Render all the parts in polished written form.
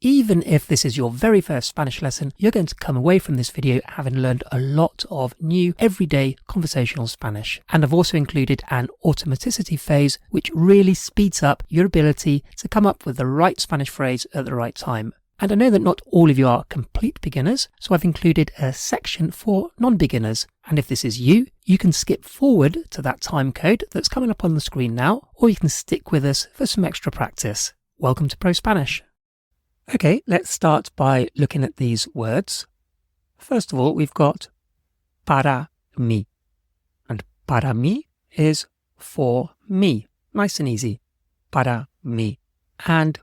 even if this is your very first Spanish lesson, you're going to come away from this video having learned a lot of new everyday conversational Spanish. And I've also included an automaticity phase, which really speeds up your ability to come up with the right Spanish phrase at the right time. And I know that not all of you are complete beginners, so I've included a section for non-beginners. And if this is you, you can skip forward to that time code that's coming up on the screen now, or you can stick with us for some extra practice. Welcome to ProSpanish. Okay, let's start by looking at these words. First of all, we've got para mí. And para mí is for me. Nice and easy. Para mí. And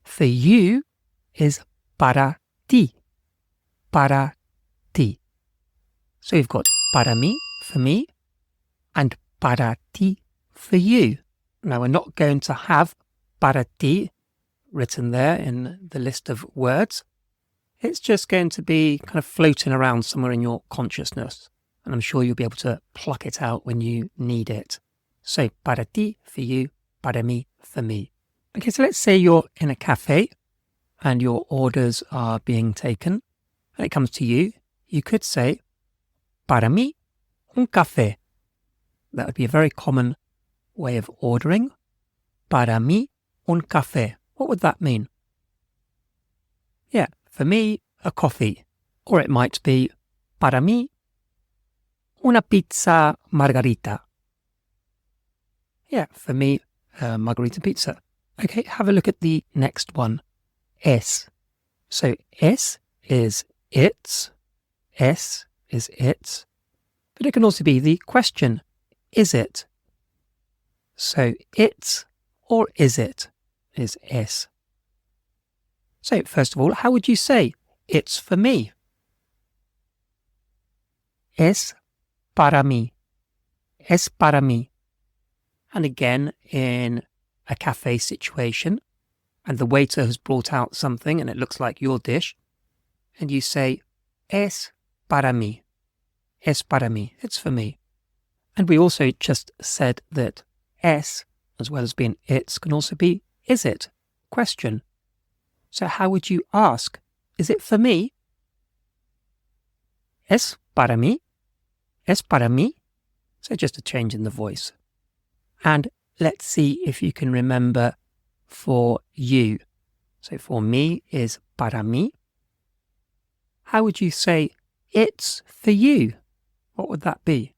for you is para ti. Para ti. So we've got para mí, for me, and para ti, for you. Now we're not going to have para ti written there in the list of words. It's just going to be kind of floating around somewhere in your consciousness. And I'm sure you'll be able to pluck it out when you need it. So para ti, for you, para mí, for me. Okay, so let's say you're in a cafe and your orders are being taken. When it comes to you, you could say, para mí, un café. That would be a very common way of ordering. Para mí, un café. What would that mean? Yeah, for me, a coffee. Or it might be, para mí, una pizza margarita. Yeah, for me, margarita pizza. Okay, have a look at the next one. Es. So es is it's. Es is it's. But it can also be the question, is it? So it's or is it is es. So first of all, how would you say it's for me? Es para mí. Es para mí. And again, in a cafe situation, and the waiter has brought out something and it looks like your dish, and you say, es para mí. Es para mí. It's for me. And we also just said that es, as well as being it's, can also be is it? Question. So how would you ask? Is it for me? Es para mí. Es para mí. So just a change in the voice. And let's see if you can remember for you. So for me is para mí. How would you say it's for you? What would that be?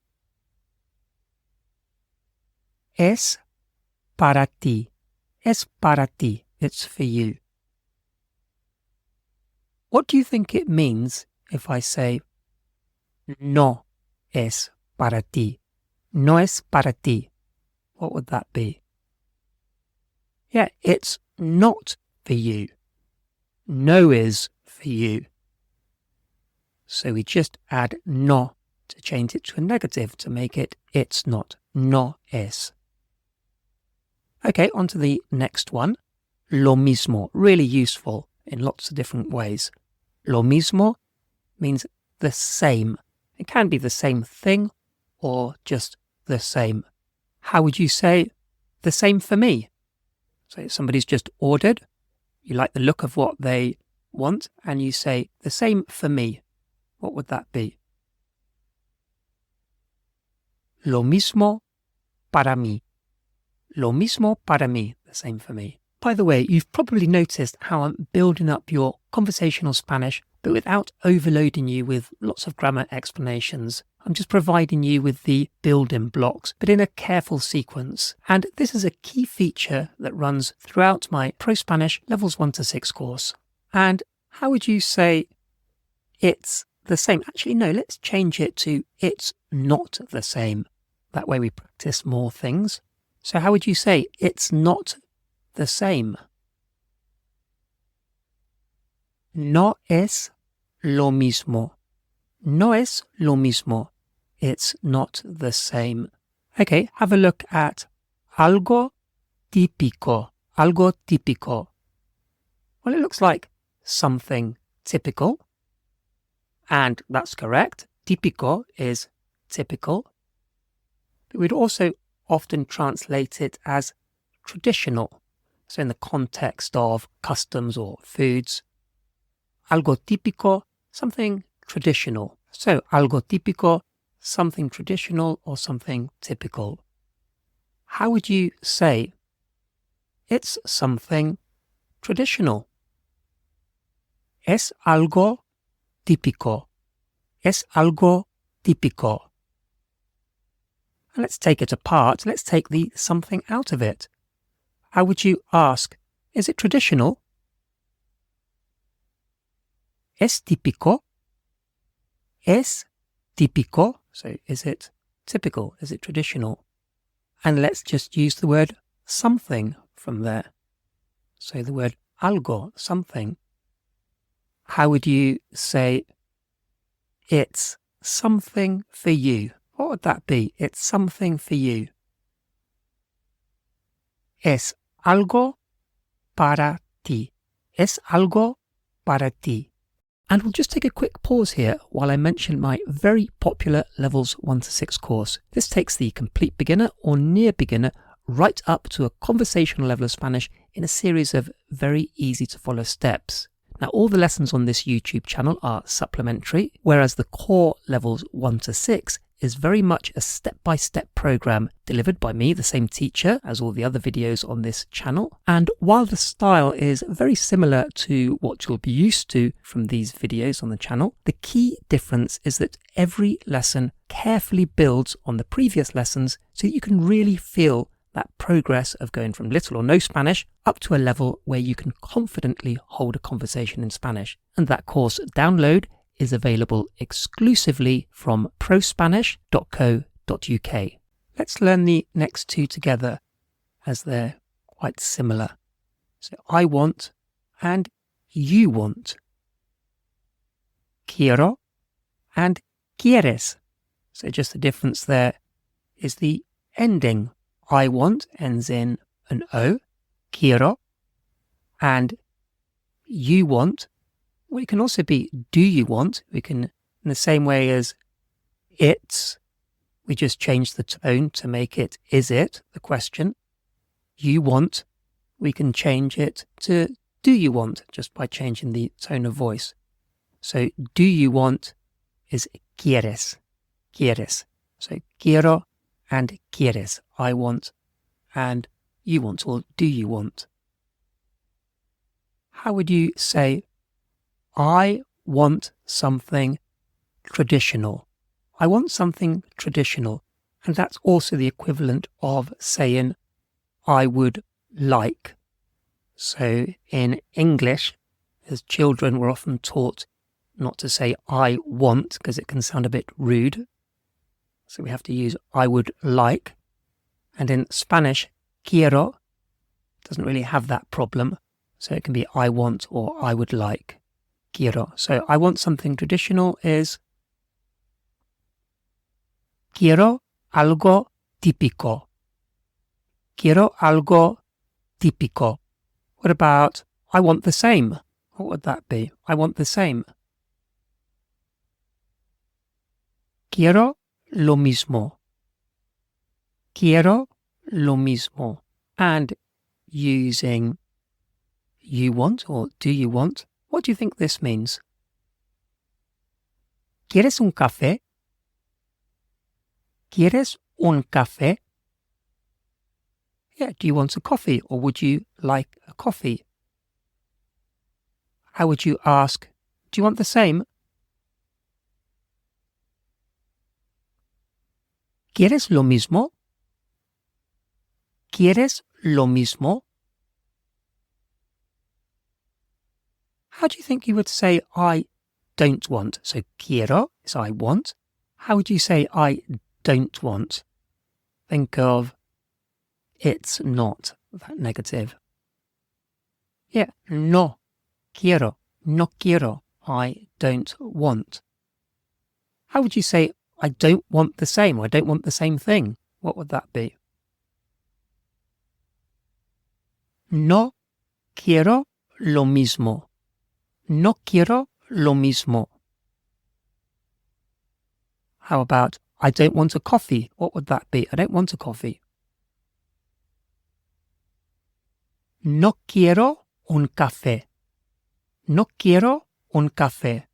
Es para ti. Es para ti. It's for you. What do you think it means if I say no es para ti? No es para ti. What would that be? Yeah, it's not for you. No is for you. So we just add no to change it to a negative to make it it's not. No es. Okay, on to the next one. Lo mismo. Really useful in lots of different ways. Lo mismo means the same. It can be the same thing or just the same. How would you say the same for me? So somebody's just ordered, you like the look of what they want, and you say the same for me. What would that be? Lo mismo para mí. Lo mismo para mí. The same for me. By the way, you've probably noticed how I'm building up your conversational Spanish, but without overloading you with lots of grammar explanations. I'm just providing you with the building blocks, but in a careful sequence. And this is a key feature that runs throughout my ProSpanish Levels 1 to 6 course. And how would you say it's the same? Actually, no, let's change it to it's not the same. That way we practice more things. So how would you say it's not the same? No es lo mismo. No es lo mismo. It's not the same. Okay, have a look at algo típico. Algo típico. Well, it looks like something typical. And that's correct. Típico is typical. But we'd also often translate it as traditional. So in the context of customs or foods, algo típico, something traditional. So algo típico, something traditional or something typical. How would you say it's something traditional? Es algo típico. Es algo típico. And let's take it apart. Let's take the something out of it. How would you ask, is it traditional? Es típico. Es típico. So is it typical? Is it traditional? And let's just use the word something from there. So the word algo, something. How would you say it's something for you? What would that be? It's something for you. Es algo para ti. Es algo para ti. And we'll just take a quick pause here while I mention my very popular Levels 1 to 6 course. This takes the complete beginner or near beginner right up to a conversational level of Spanish in a series of very easy to follow steps. Now, all the lessons on this YouTube channel are supplementary, whereas the core Levels 1 to 6 is very much a step-by-step program delivered by me, the same teacher as all the other videos on this channel. And while the style is very similar to what you'll be used to from these videos on the channel, the key difference is that every lesson carefully builds on the previous lessons so that you can really feel that progress of going from little or no Spanish up to a level where you can confidently hold a conversation in Spanish. And that course download is available exclusively from ProSpanish.co.uk. Let's learn the next two together as they're quite similar. So I want and you want. Quiero and quieres. So just the difference there is the ending. I want ends in an O, quiero, and you want, well, it can also be do you want. We can, in the same way as it's, we just change the tone to make it is it, the question. You want, we can change it to do you want, just by changing the tone of voice. So do you want is quieres, quieres. So quiero and quieres, I want and you want, or do you want. How would you say, I want something traditional? I want something traditional. And that's also the equivalent of saying, I would like. So in English, as children, we're often taught not to say I want because it can sound a bit rude. So we have to use I would like. And in Spanish, quiero doesn't really have that problem. So it can be I want or I would like. Quiero. So I want something traditional is quiero algo típico. Quiero algo típico. What about I want the same? What would that be? I want the same. Quiero lo mismo. Quiero lo mismo. And using you want or do you want, what do you think this means? ¿Quieres un café? ¿Quieres un café? Yeah, do you want a coffee or would you like a coffee? How would you ask, do you want the same? ¿Quieres lo mismo? ¿Quieres lo mismo? How do you think you would say I don't want? So quiero is I want. How would you say I don't want? Think of it's not that negative. Yeah, no quiero, no quiero, I don't want. How would you say I don't want the same, or I don't want the same thing? What would that be? No quiero lo mismo. No quiero lo mismo. How about I don't want a coffee? What would that be? I don't want a coffee. No quiero un café. No quiero un café.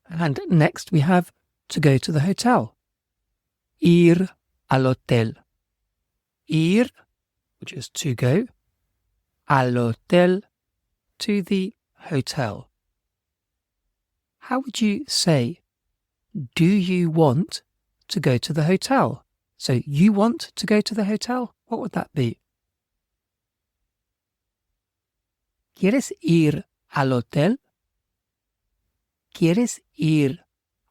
And next we have to go to the hotel. Ir al hotel. Ir, which is to go. Al hotel, to the hotel. How would you say, do you want to go to the hotel? So you want to go to the hotel? What would that be? ¿Quieres ir al hotel? ¿Quieres ir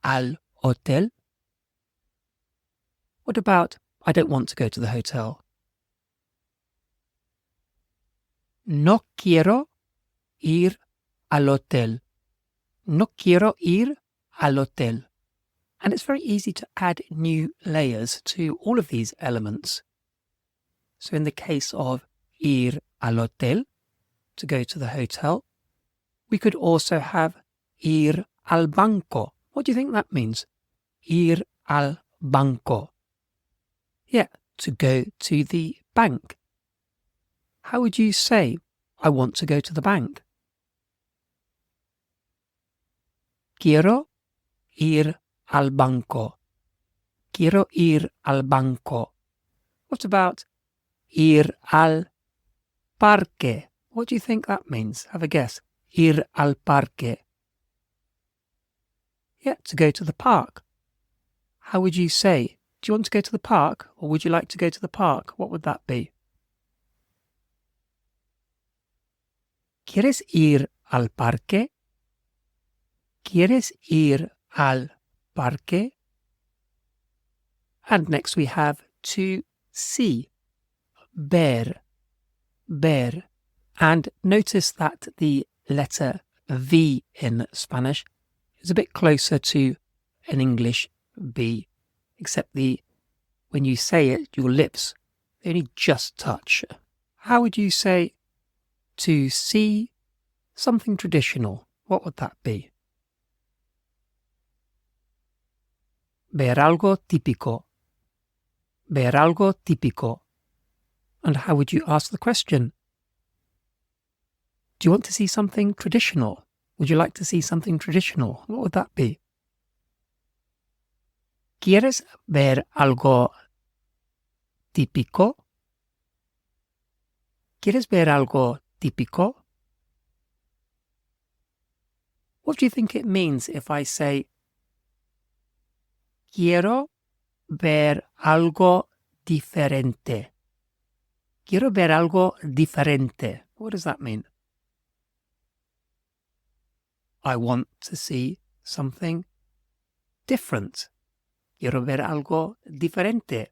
al hotel? What about, I don't want to go to the hotel? No quiero ir al hotel. No quiero ir al hotel. And it's very easy to add new layers to all of these elements. So in the case of ir al hotel, to go to the hotel, we could also have ir al banco. What do you think that means? Ir al banco. Yeah, to go to the bank. How would you say, I want to go to the bank? Quiero ir al banco. Quiero ir al banco. What about ir al parque? What do you think that means? Have a guess. Ir al parque. Yeah, to go to the park. How would you say, do you want to go to the park or would you like to go to the park? What would that be? ¿Quieres ir al parque? ¿Quieres ir al parque? And next we have to see. Ver. Ver. And notice that the letter V in Spanish is a bit closer to an English B, except when you say it, your lips, they only just touch. How would you say to see something traditional? What would that be? Ver algo típico. Ver algo típico. And how would you ask the question? Do you want to see something traditional? Would you like to see something traditional? What would that be? ¿Quieres ver algo típico? ¿Quieres ver algo típico? What do you think it means if I say, quiero ver algo diferente? Quiero ver algo diferente. What does that mean? I want to see something different. Quiero ver algo diferente.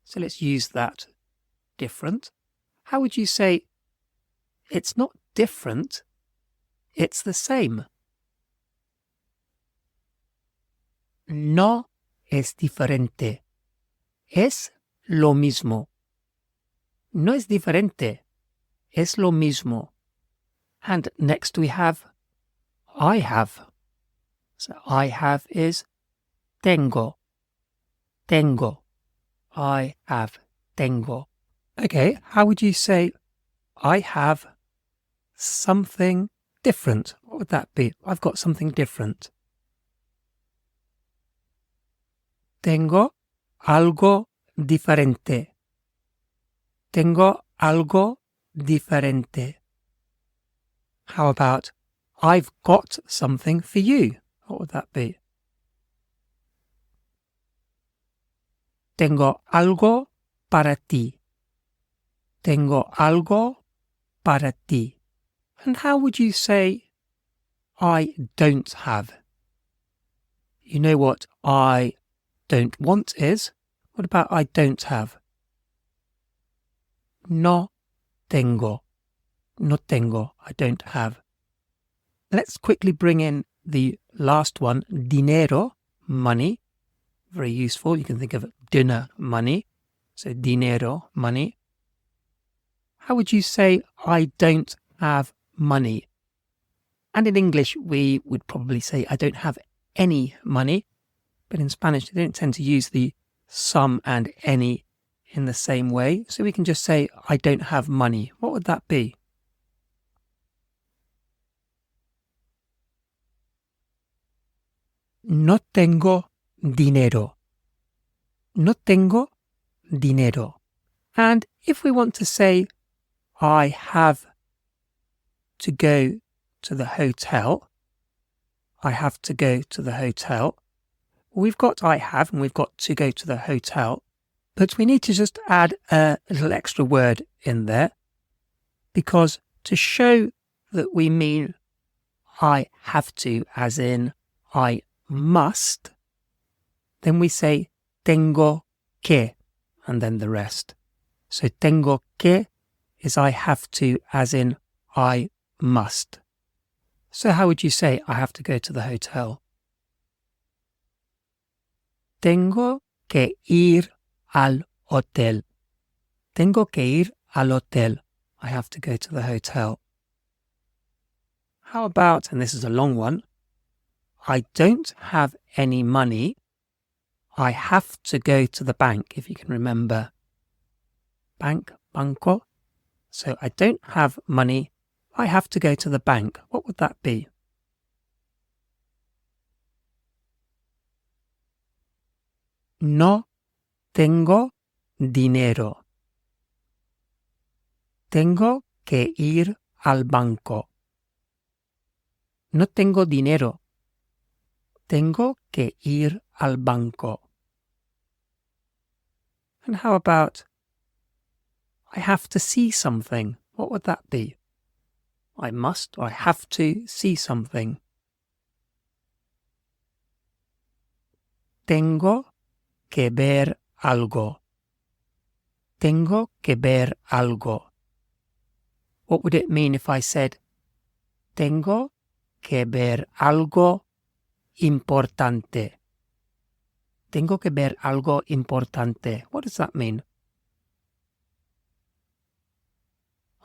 So let's use that different. How would you say, it's not different, it's the same? No es diferente. Es lo mismo. No es diferente. Es lo mismo. And next we have I have. So I have is tengo. Tengo. I have. Tengo. Okay, how would you say I have something different? What would that be? I've got something different. Tengo algo diferente. Tengo algo diferente. How about I've got something for you? What would that be? Tengo algo para ti. Tengo algo para ti. And how would you say I don't have? You know what I don't want is? What about I don't have? No tengo. No tengo. I don't have. Let's quickly bring in the last one, dinero, money. Very useful. You can think of dinner, money. So dinero, money. How would you say I don't have money? And in English, we would probably say I don't have any money. But in Spanish, they don't tend to use the some and any in the same way. So we can just say, I don't have money. What would that be? No tengo dinero. No tengo dinero. And if we want to say, I have to go to the hotel, I have to go to the hotel. We've got I have and we've got to go to the hotel, but we need to just add a little extra word in there, because to show that we mean I have to, as in I must, then we say tengo que, and then the rest. So tengo que is I have to, as in I must. So how would you say I have to go to the hotel? Tengo que ir al hotel. Tengo que ir al hotel. I have to go to the hotel. How about, and this is a long one, I don't have any money. I have to go to the bank, if you can remember. Bank, banco. So I don't have money. I have to go to the bank. What would that be? No tengo dinero. Tengo que ir al banco. No tengo dinero. Tengo que ir al banco. And how about I have to see something? What would that be? I must or I have to see something. Tengo que ver algo. Tengo que ver algo. What would it mean if I said tengo que ver algo importante? Tengo que ver algo importante. What does that mean?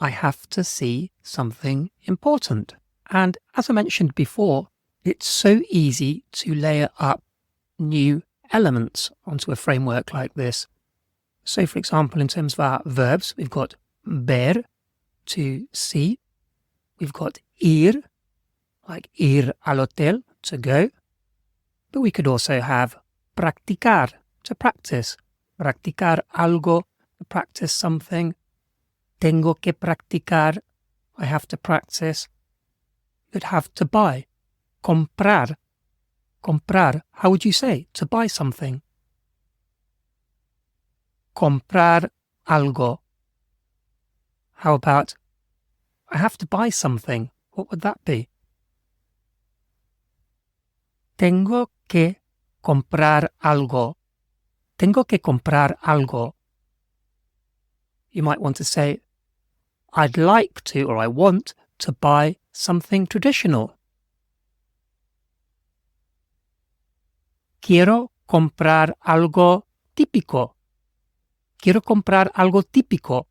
I have to see something important. And as I mentioned before, it's so easy to layer up new elements onto a framework like this. So, for example, in terms of our verbs, we've got ver, to see. We've got ir, like ir al hotel, to go. But we could also have practicar, to practice. Practicar algo, to practice something. Tengo que practicar, I have to practice. You'd have to buy. Comprar. Comprar, how would you say to buy something? Comprar algo. How about I have to buy something? What would that be? Tengo que comprar algo. Tengo que comprar algo. You might want to say, I'd like to, or I want to buy something traditional. Quiero comprar algo típico. Quiero comprar algo típico.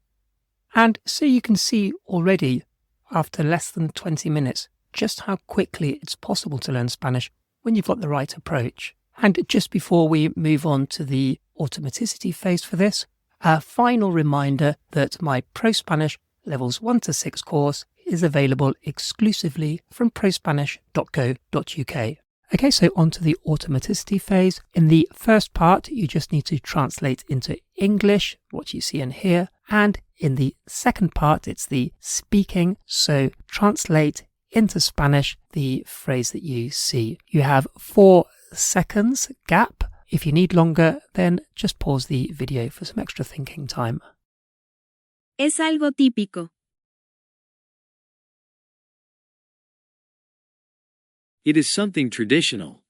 And so you can see already, after less than 20 minutes, just how quickly it's possible to learn Spanish when you've got the right approach. And just before we move on to the automaticity phase for this, a final reminder that my ProSpanish Levels 1 to 6 course is available exclusively from prospanish.co.uk. Okay, so on to the automaticity phase. In the first part, you just need to translate into English what you see and hear. And in the second part, it's the speaking. So translate into Spanish the phrase that you see. You have 4 seconds gap. If you need longer, then just pause the video for some extra thinking time. Es algo típico. It is something traditional.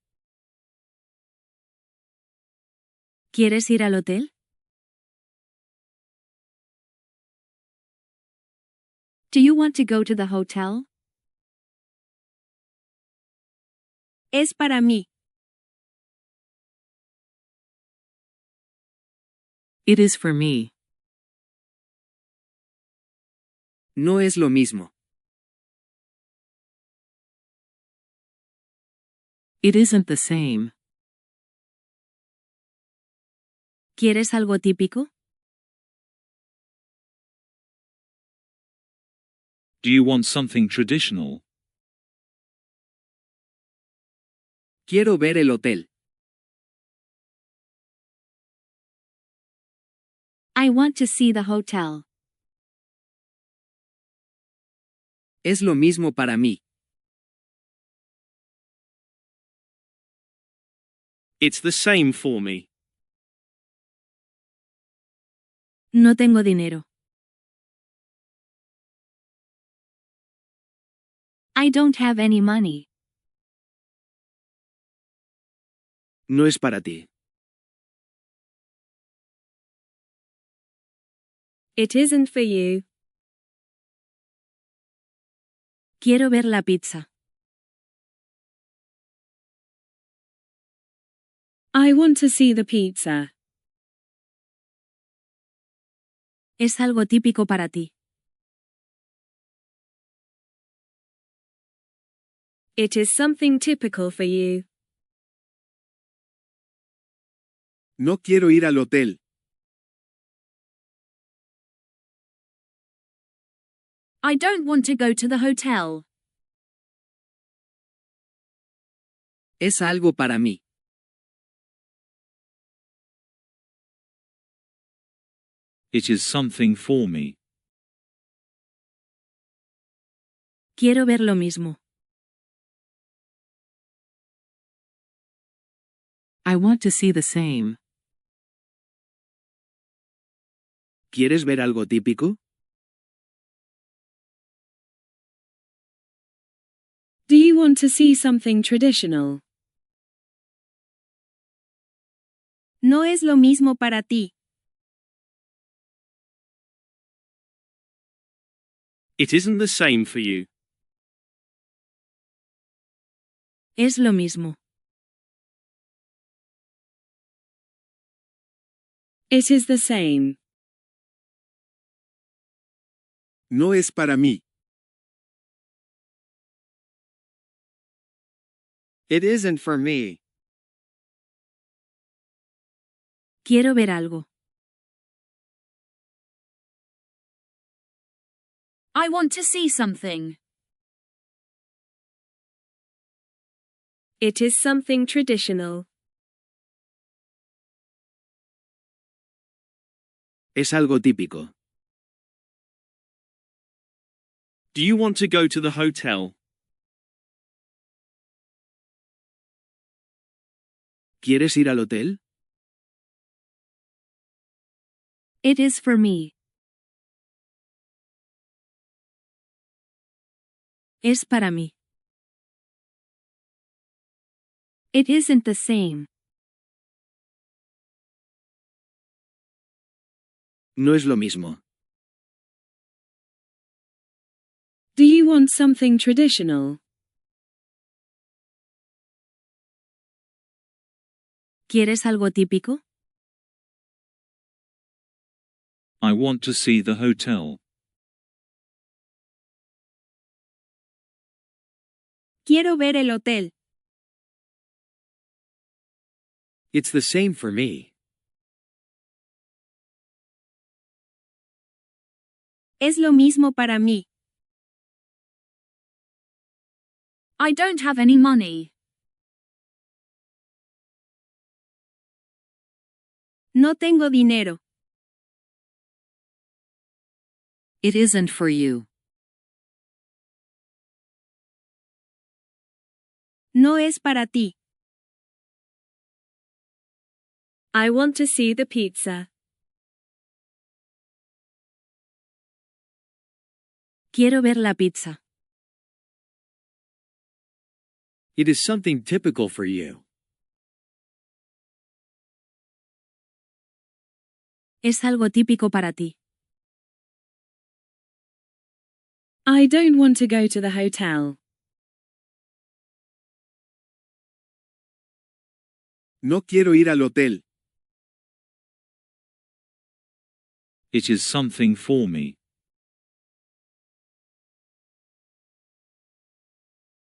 ¿Quieres ir al hotel? Do you want to go to the hotel? Es para mí. It is for me. No es lo mismo. It isn't the same. ¿Quieres algo típico? Do you want something traditional? Quiero ver el hotel. I want to see the hotel. Es lo mismo para mí. It's the same for me. No tengo dinero. I don't have any money. No es para ti. It isn't for you. Quiero ver la pizza. I want to see the pizza. Es algo típico para ti. It is something typical for you. No quiero ir al hotel. I don't want to go to the hotel. Es algo para mí. It is something for me. Quiero ver lo mismo. I want to see the same. ¿Quieres ver algo típico? Do you want to see something traditional? No es lo mismo para ti. It isn't the same for you. Es lo mismo. It is the same. No es para mí. It isn't for me. Quiero ver algo. I want to see something. It is something traditional. Es algo típico. Do you want to go to the hotel? ¿Quieres ir al hotel? It is for me. Es para mí. It isn't the same. No es lo mismo. Do you want something traditional? ¿Quieres algo típico? I want to see the hotel. Quiero ver el hotel. It's the same for me. Es lo mismo para mí. I don't have any money. No tengo dinero. It isn't for you. No es para ti. I want to see the pizza. Quiero ver la pizza. It is something typical for you. Es algo típico para ti. I don't want to go to the hotel. No quiero ir al hotel. It is something for me.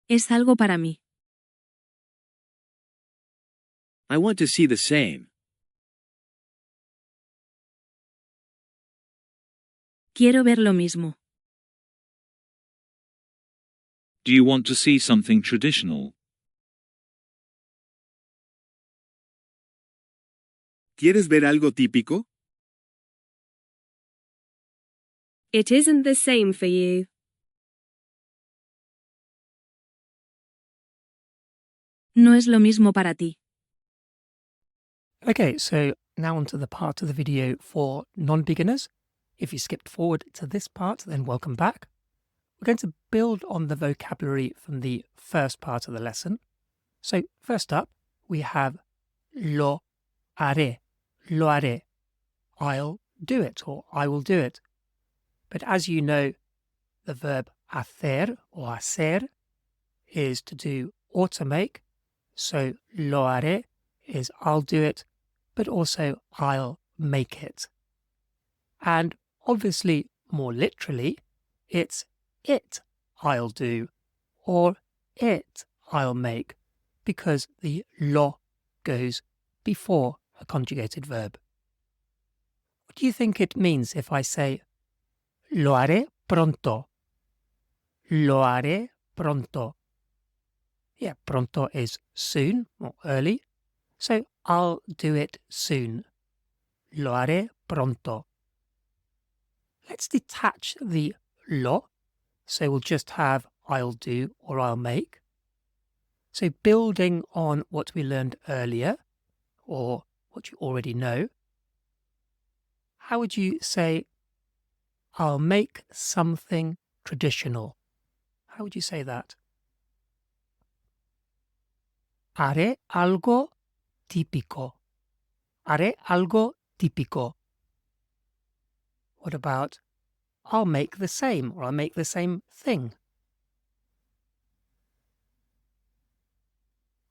Es algo para mí. I want to see the same. Quiero ver lo mismo. Do you want to see something traditional? ¿Quieres ver algo típico? It isn't the same for you. No es lo mismo para ti. Okay, so now onto the part of the video for non-beginners. If you skipped forward to this part, then welcome back. We're going to build on the vocabulary from the first part of the lesson. So first up, we have lo haré, lo haré. I'll do it, or I will do it. But as you know, the verb hacer or hacer is to do or to make. So lo haré is I'll do it, but also I'll make it. And obviously, more literally, it's it I'll do or it I'll make, because the lo goes before a conjugated verb. What do you think it means if I say lo haré pronto? Lo haré pronto. Yeah, pronto is soon or early, so I'll do it soon. Lo haré pronto. Let's detach the lo, so we'll just have I'll do or I'll make. So building on what we learned earlier, or what you already know, how would you say I'll make something traditional? How would you say that? Haré algo típico. Haré algo típico. What about I'll make the same, or I'll make the same thing?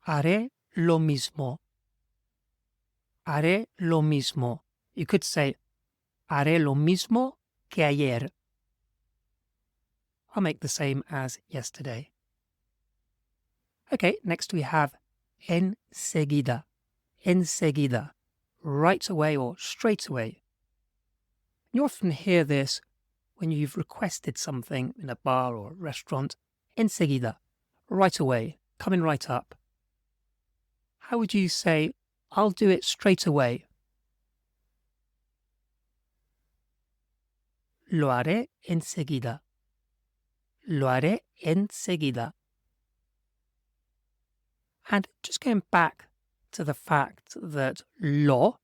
Haré lo mismo. Haré lo mismo. You could say haré lo mismo que ayer. I'll make the same as yesterday. Okay, next we have enseguida. Enseguida. Right away or straight away. You often hear this when you've requested something in a bar or a restaurant. Enseguida. Right away. Coming right up. How would you say, I'll do it straight away? Lo haré enseguida. Lo haré enseguida. And just going back to the fact that lo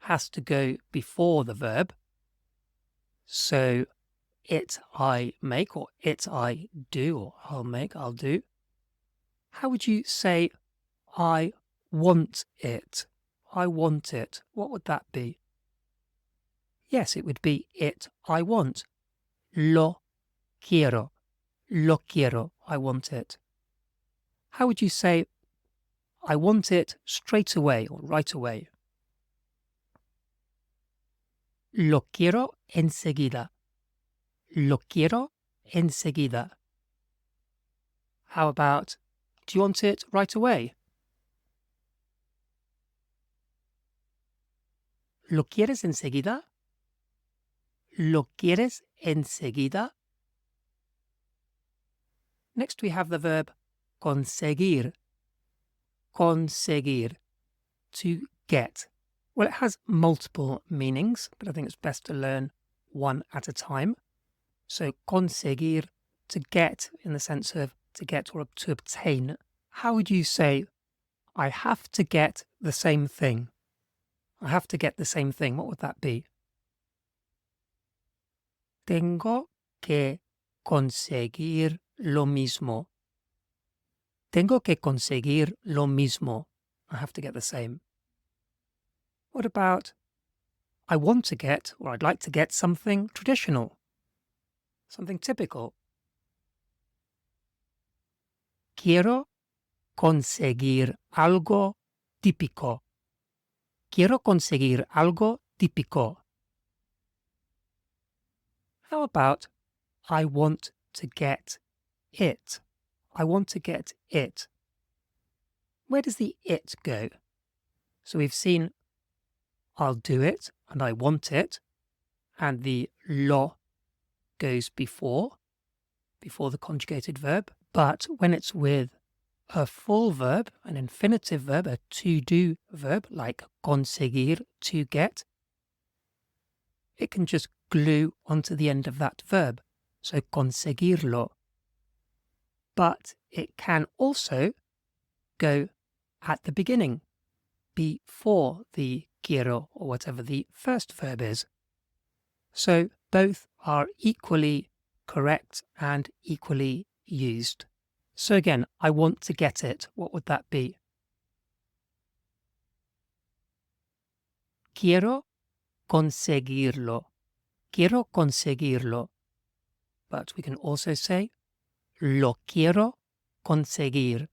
has to go before the verb. So it I make, or it I do, or I'll make, I'll do. How would you say I want it? I want it. What would that be? Yes, it would be it I want. Lo quiero. Lo quiero. I want it. How would you say I want it straight away or right away? Lo quiero enseguida. Lo quiero enseguida. How about, do you want it right away? ¿Lo quieres enseguida? ¿Lo quieres enseguida? Next we have the verb conseguir. Conseguir. To get. Well, it has multiple meanings, but I think it's best to learn one at a time. So conseguir, to get, in the sense of to get or to obtain. How would you say, I have to get the same thing? I have to get the same thing. What would that be? Tengo que conseguir lo mismo. Tengo que conseguir lo mismo. I have to get the same. What about, I want to get, or I'd like to get something traditional, something typical? Quiero conseguir algo típico. Quiero conseguir algo típico. How about, I want to get it? I want to get it. Where does the it go? So we've seen I'll do it and I want it, and the lo goes before. before the conjugated verb, but when it's with a full verb, an infinitive verb, a to-do verb, like conseguir, to get, it can just glue onto the end of that verb, so conseguirlo. But it can also go at the beginning, before the quiero or whatever the first verb is. So both are equally correct and equally used. So again, I want to get it. What would that be? Quiero conseguirlo. Quiero conseguirlo. But we can also say lo quiero conseguir.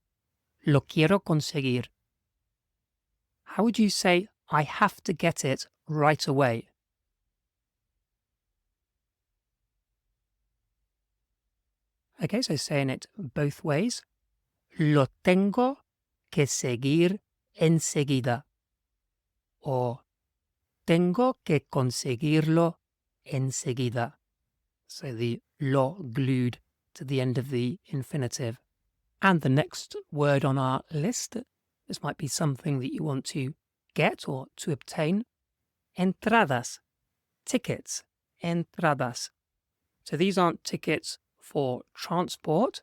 Lo quiero conseguir. How would you say I have to get it right away? Okay, so saying it both ways. Lo tengo que seguir enseguida. Or tengo que conseguirlo enseguida. So the lo glued to the end of the infinitive. And the next word on our list, this might be something that you want to get or to obtain. Entradas, tickets, entradas. So these aren't tickets for transport,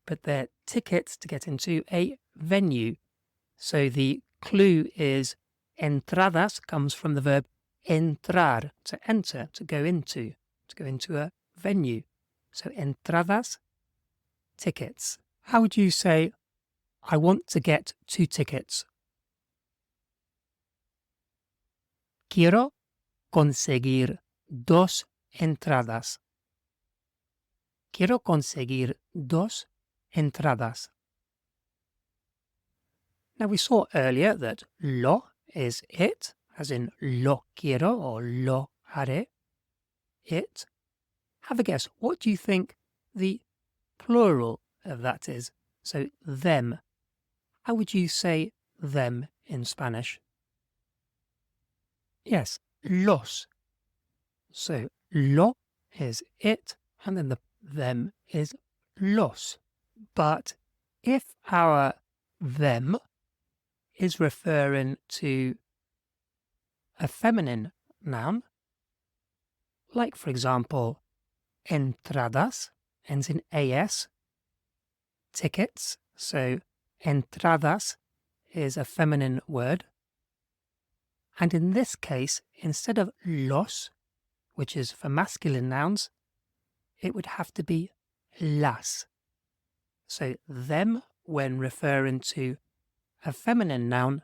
but they're tickets to get into a venue. So the clue is entradas comes from the verb entrar, to enter, to go into a venue. So entradas, tickets. How would you say, I want to get 2 tickets? Quiero conseguir 2 entradas. Quiero conseguir 2 entradas. Now we saw earlier that lo is it, as in lo quiero or lo haré, it. Have a guess, what do you think the plural of that is? So them. How would you say them in Spanish? Yes, los. So lo is it, and then the them is los. But if our them is referring to a feminine noun, like for example, entradas ends in as, tickets, so entradas is a feminine word. And in this case, instead of los, which is for masculine nouns, it would have to be las. So them, when referring to a feminine noun,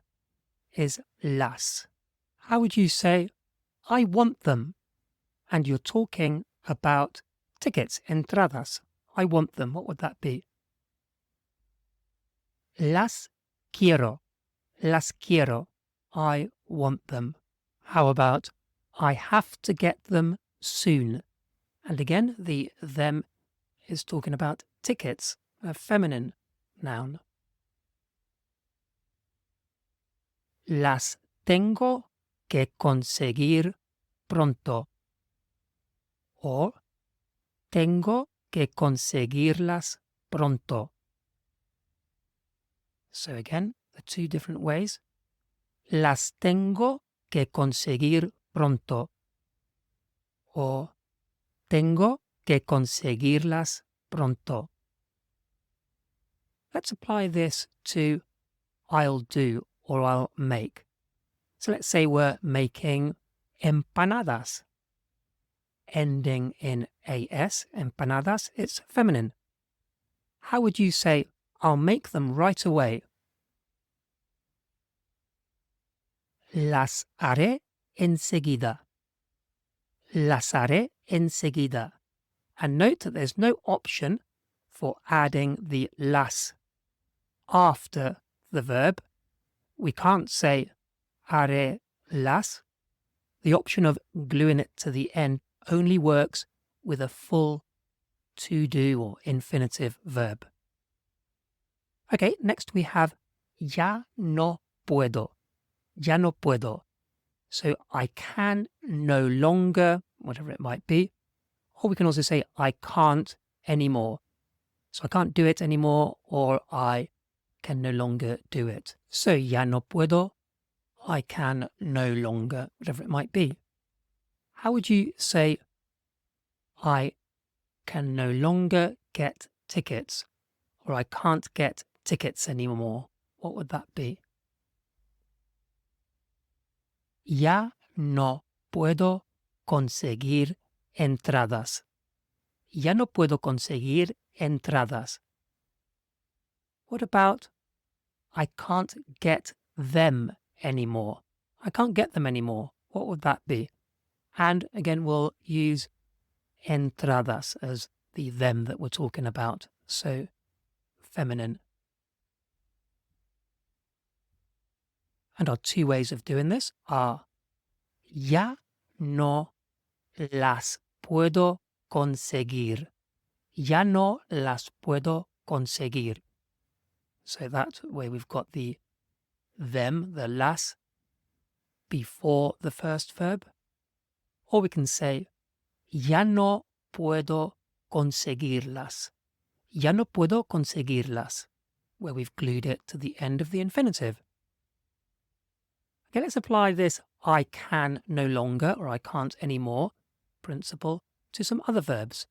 is las. How would you say, I want them? And you're talking about tickets, entradas. I want them. What would that be? Las quiero. Las quiero. I want them. How about I have to get them soon? And again, the them is talking about tickets, a feminine noun. Las tengo que conseguir pronto. Or tengo que conseguirlas pronto. So again, the 2 different ways. Las tengo que conseguir pronto. Or tengo que conseguirlas pronto. Let's apply this to I'll do or I'll make. So let's say we're making empanadas. Ending in as, empanadas, it's feminine. How would you say, I'll make them right away? Las haré enseguida. Las haré enseguida. And note that there's no option for adding the las after the verb. We can't say haré las. The option of gluing it to the end only works with a full to-do or infinitive verb. Okay, next we have ya no puedo. Ya no puedo. So I can no longer, whatever it might be. Or we can also say I can't anymore. So I can't do it anymore, or I can no longer do it. So ya no puedo, I can no longer, whatever it might be. How would you say I can no longer get tickets, or I can't get tickets anymore? What would that be? Ya no puedo conseguir entradas. Ya no puedo conseguir entradas. What about I can't get them anymore? I can't get them anymore. What would that be? And again, we'll use entradas as the them that we're talking about. So feminine. And our two ways of doing this are ya no las puedo conseguir. Ya no las puedo conseguir. So that way we've got the them, the las, before the first verb. Or we can say ya no puedo conseguirlas. Ya no puedo conseguirlas, where we've glued it to the end of the infinitive. Okay, let's apply this I can no longer or I can't anymore principle to some other verbs.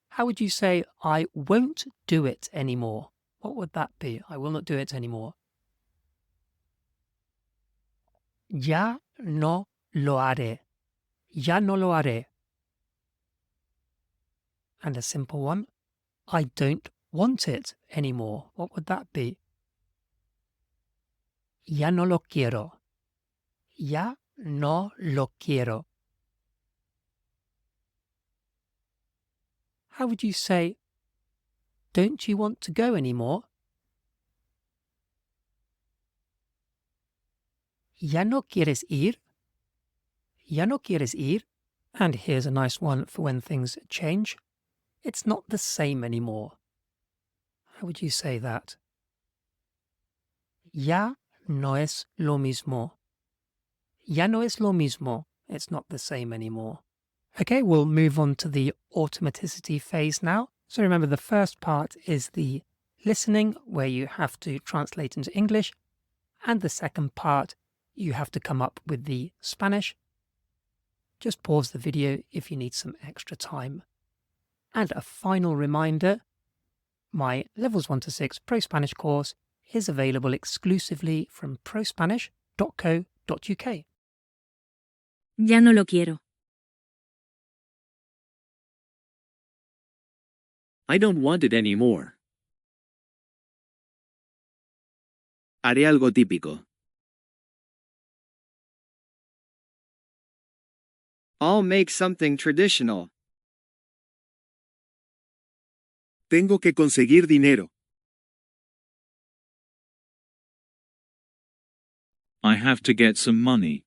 How would you say I won't do it anymore? What would that be? I will not do it anymore. Ya no lo haré. Ya no lo haré. And a simple one, I don't want it anymore. What would that be? Ya no lo quiero. Ya no lo quiero. How would you say, don't you want to go anymore? ¿Ya no quieres ir? ¿Ya no quieres ir? And here's a nice one for when things change. It's not the same anymore. How would you say that? Ya no es lo mismo. Ya no es lo mismo. It's not the same anymore. Okay, we'll move on to the automaticity phase now. So remember, the first part is the listening, where you have to translate into English, and the second part, you have to come up with the Spanish. Just pause the video if you need some extra time. And a final reminder, my Levels 1 to 6 ProSpanish course is available exclusively from prospanish.co.uk. Ya no lo quiero. I don't want it anymore. Haré algo típico. I'll make something traditional. Tengo que conseguir dinero. I have to get some money.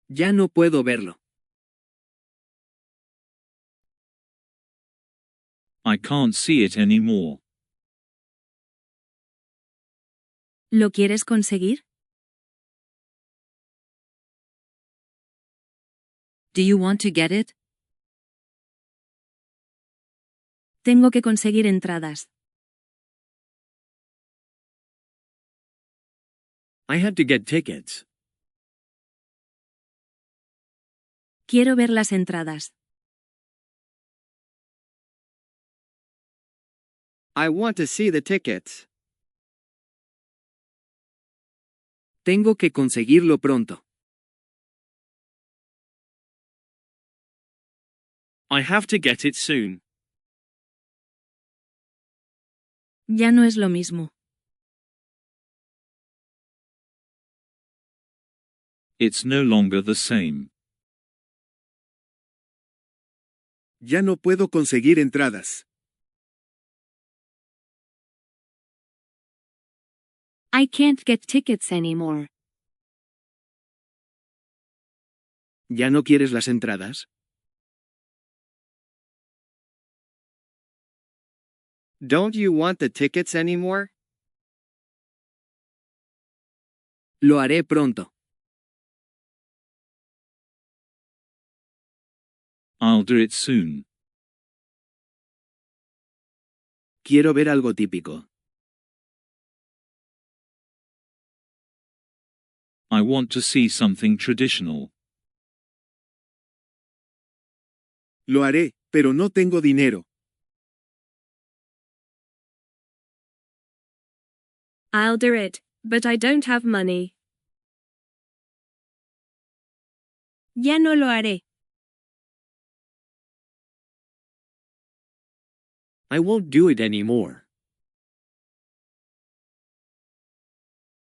Ya no puedo verlo. I can't see it anymore. ¿Lo quieres conseguir? Do you want to get it? Tengo que conseguir entradas. I had to get tickets. Quiero ver las entradas. I want to see the tickets. Tengo que conseguirlo pronto. I have to get it soon. Ya no es lo mismo. It's no longer the same. Ya no puedo conseguir entradas. I can't get tickets anymore. ¿Ya no quieres las entradas? Don't you want the tickets anymore? Lo haré pronto. I'll do it soon. Quiero ver algo típico. I want to see something traditional. Lo haré, pero no tengo dinero. I'll do it, but I don't have money. Ya no lo haré. I won't do it anymore.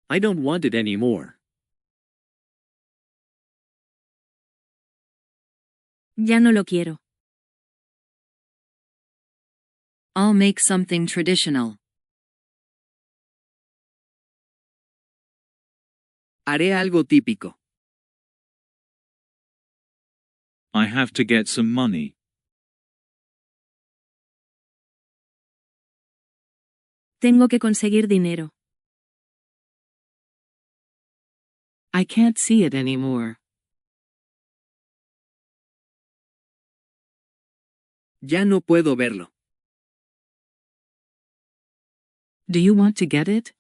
I don't want it anymore. Ya no lo quiero. I'll make something traditional. Haré algo típico. I have to get some money. Tengo que conseguir dinero. I can't see it anymore. Ya no puedo verlo. Do you want to get it?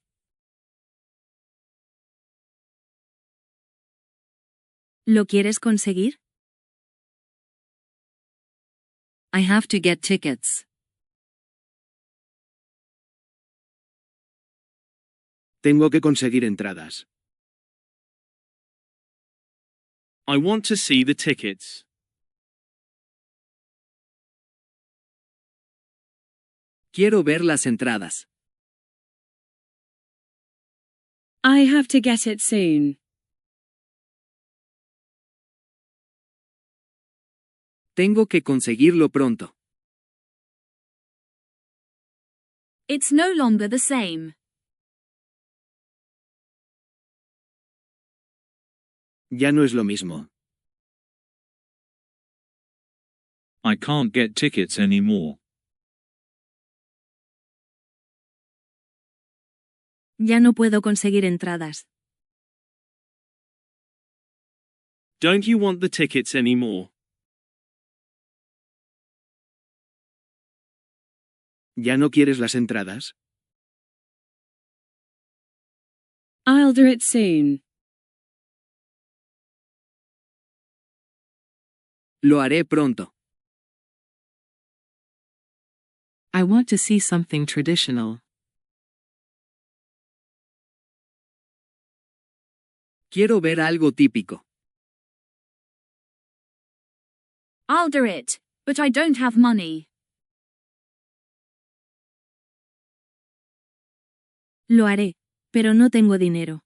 ¿Lo quieres conseguir? I have to get tickets. Tengo que conseguir entradas. I want to see the tickets. Quiero ver las entradas. I have to get it soon. Tengo que conseguirlo pronto. It's no longer the same. Ya no es lo mismo. I can't get tickets anymore. Ya no puedo conseguir entradas. Don't you want the tickets anymore? ¿Ya no quieres las entradas? I'll do it soon. Lo haré pronto. I want to see something traditional. Quiero ver algo típico. I'll do it, but I don't have money. Lo haré, pero no tengo dinero.